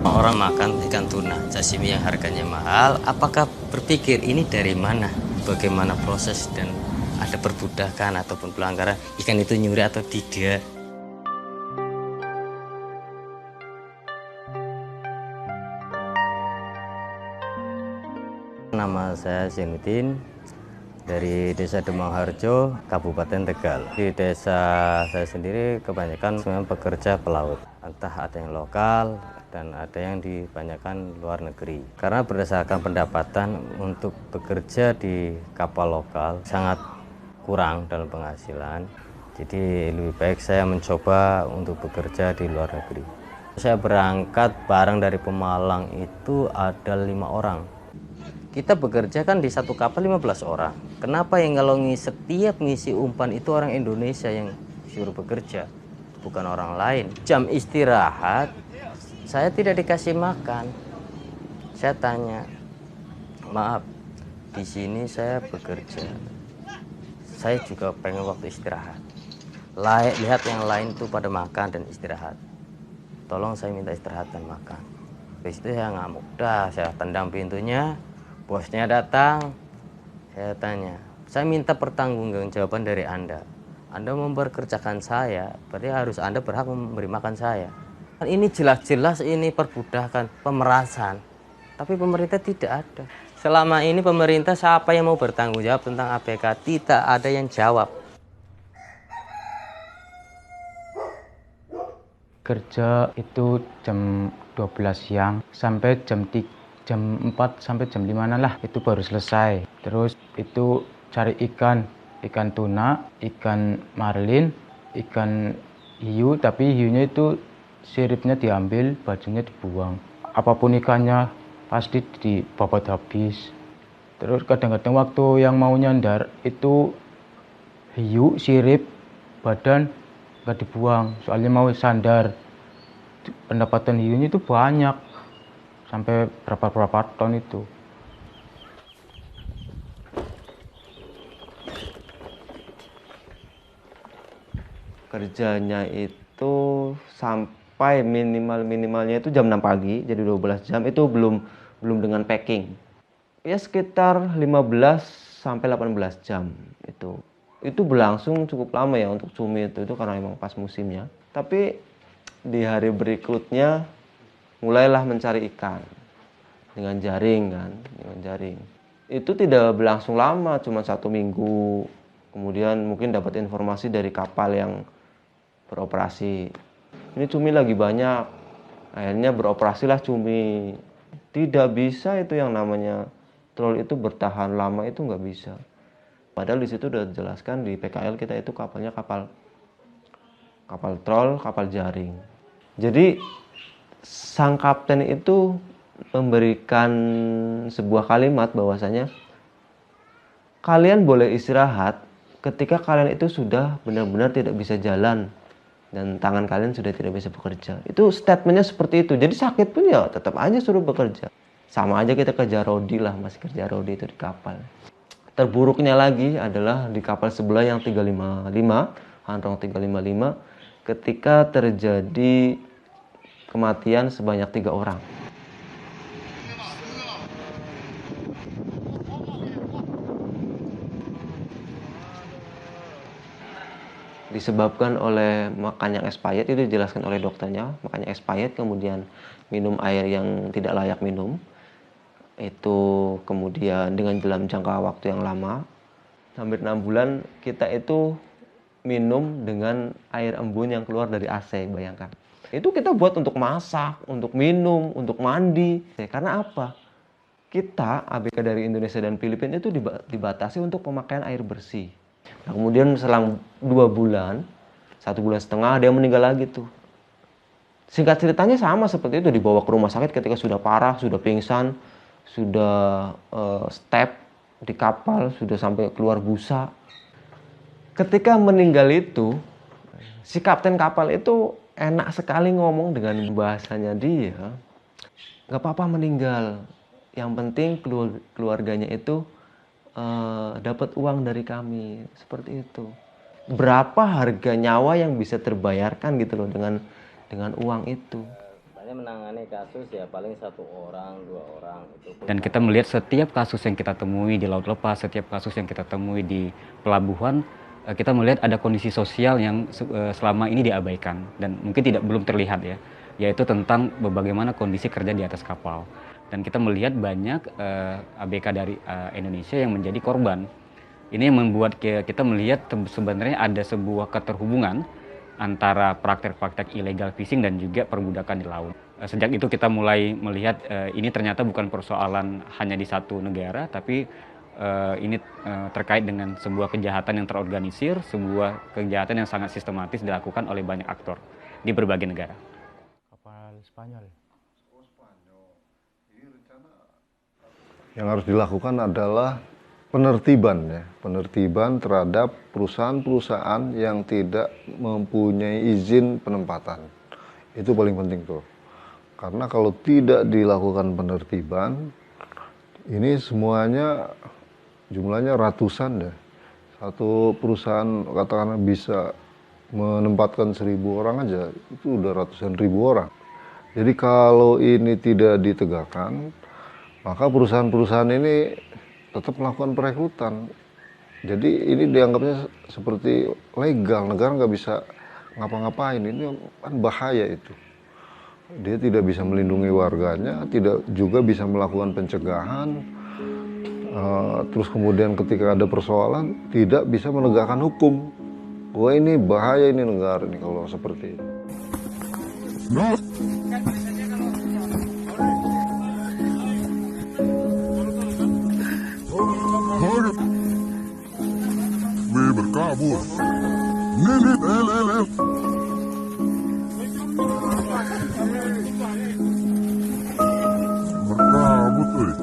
Orang makan ikan tuna, sashimi yang harganya mahal, apakah berpikir ini dari mana? Bagaimana proses dan ada perbudakan ataupun pelanggaran ikan itu nyuri atau tidak? Nama saya Zainuddin dari Desa Demangharjo, Kabupaten Tegal. Di desa saya sendiri kebanyakan memang pekerja pelaut, entah ada yang lokal dan ada yang dibanyakan luar negeri. Karena berdasarkan pendapatan untuk bekerja di kapal lokal sangat kurang dalam penghasilan, jadi lebih baik saya mencoba untuk bekerja di luar negeri. Saya berangkat bareng dari Pemalang itu ada 5 orang. Kita bekerja kan di satu kapal 15 orang. Kenapa yang kalau setiap ngisi umpan itu orang Indonesia yang suruh bekerja, bukan orang lain. Jam istirahat saya tidak dikasih makan. Saya tanya, maaf, di sini saya bekerja. Saya juga pengen waktu istirahat. Lihat yang lain tuh pada makan dan istirahat. Tolong saya minta istirahat dan makan. Habis itu saya ngamuk. Dah, saya tendang pintunya. Bosnya datang, saya tanya, saya minta pertanggungjawaban dari Anda. Anda memperkerjakan saya, berarti harus Anda berhak memberi makan saya. Ini jelas-jelas ini perbudakan, pemerasan. Tapi pemerintah tidak ada. Selama ini pemerintah siapa yang mau bertanggung jawab tentang ABK? Tidak ada yang jawab. Kerja itu jam 12 siang sampai jam 4 sampai jam 5 lah itu baru selesai. Terus itu cari ikan tuna, ikan marlin, ikan hiu, tapi hiunya itu siripnya diambil, bajunya dibuang. Apapun ikannya pasti dibabat habis. Terus kadang-kadang waktu yang mau nyandar itu hiu, sirip, badan nggak dibuang, soalnya mau sandar. Pendapatan hiunya itu banyak, sampai berapa ton itu. Kerjanya itu sampai minimalnya itu jam 6 pagi, jadi 12 jam itu belum dengan packing. Ya sekitar 15 sampai 18 jam itu. Itu berlangsung cukup lama ya untuk cumi itu karena emang pas musimnya. Tapi di hari berikutnya mulailah mencari ikan dengan jaring kan, dengan jaring. Itu tidak berlangsung lama, cuma 1 minggu. Kemudian mungkin dapat informasi dari kapal yang beroperasi. Ini cumi lagi banyak. Akhirnya beroperasilah cumi. Tidak bisa itu yang namanya troll itu bertahan lama, itu nggak bisa. Padahal di situ udah dijelaskan di PKL kita itu kapalnya kapal troll, kapal jaring. Jadi sang kapten itu memberikan sebuah kalimat bahwasanya kalian boleh istirahat ketika kalian itu sudah benar-benar tidak bisa jalan dan tangan kalian sudah tidak bisa bekerja. Itu statementnya seperti itu. Jadi sakit pun ya tetap aja suruh bekerja. Sama aja kita kerja rodi lah, masih kerja rodi itu di kapal. Terburuknya lagi adalah di kapal sebelah yang 355, Handrong 355, ketika terjadi kematian sebanyak 3 orang. Disebabkan oleh makan yang expired, itu dijelaskan oleh dokternya, makan yang expired, kemudian minum air yang tidak layak minum. Itu kemudian dengan dalam jangka waktu yang lama, hampir 6 bulan kita itu minum dengan air embun yang keluar dari AC, bayangkan. Itu kita buat untuk masak, untuk minum, untuk mandi. Karena apa? Kita ABK dari Indonesia dan Filipina itu dibatasi untuk pemakaian air bersih. Nah, kemudian selang 2 bulan, 1,5 bulan dia meninggal lagi tuh. Singkat ceritanya sama seperti itu, dibawa ke rumah sakit ketika sudah parah, sudah pingsan, sudah step di kapal, sudah sampai keluar busa. Ketika meninggal itu, si kapten kapal itu enak sekali ngomong dengan bahasanya dia. Gak apa-apa meninggal, yang penting keluarganya itu dapat uang dari kami, seperti itu. Berapa harga nyawa yang bisa terbayarkan gitu loh dengan uang itu. Hanya menangani kasus ya paling 1 orang, 2 orang itu. Dan kita melihat setiap kasus yang kita temui di laut lepas, setiap kasus yang kita temui di pelabuhan, kita melihat ada kondisi sosial yang selama ini diabaikan dan mungkin belum terlihat ya, yaitu tentang bagaimana kondisi kerja di atas kapal. Dan kita melihat banyak ABK dari Indonesia yang menjadi korban. Ini yang membuat kita melihat sebenarnya ada sebuah keterhubungan antara praktek-praktek illegal fishing dan juga perbudakan di laut. Sejak itu kita mulai melihat ini ternyata bukan persoalan hanya di satu negara, tapi ini terkait dengan sebuah kejahatan yang terorganisir, sebuah kejahatan yang sangat sistematis dilakukan oleh banyak aktor di berbagai negara. Kapal Spanyol. Yang harus dilakukan adalah penertiban ya, penertiban terhadap perusahaan-perusahaan yang tidak mempunyai izin penempatan. Itu paling penting tuh. Karena kalau tidak dilakukan penertiban, ini semuanya jumlahnya ratusan ya. Satu perusahaan katakanlah bisa menempatkan 1.000 orang aja, itu udah ratusan ribu orang. Jadi kalau ini tidak ditegakkan, maka perusahaan-perusahaan ini tetap melakukan perekrutan. Jadi ini dianggapnya seperti legal, negara nggak bisa ngapa-ngapain. Ini kan bahaya itu. Dia tidak bisa melindungi warganya, tidak juga bisa melakukan pencegahan. Terus kemudian ketika ada persoalan, tidak bisa menegakkan hukum. Wah ini bahaya ini negara ini kalau seperti ini. Berkabut. Nilit LLF. Berkabut,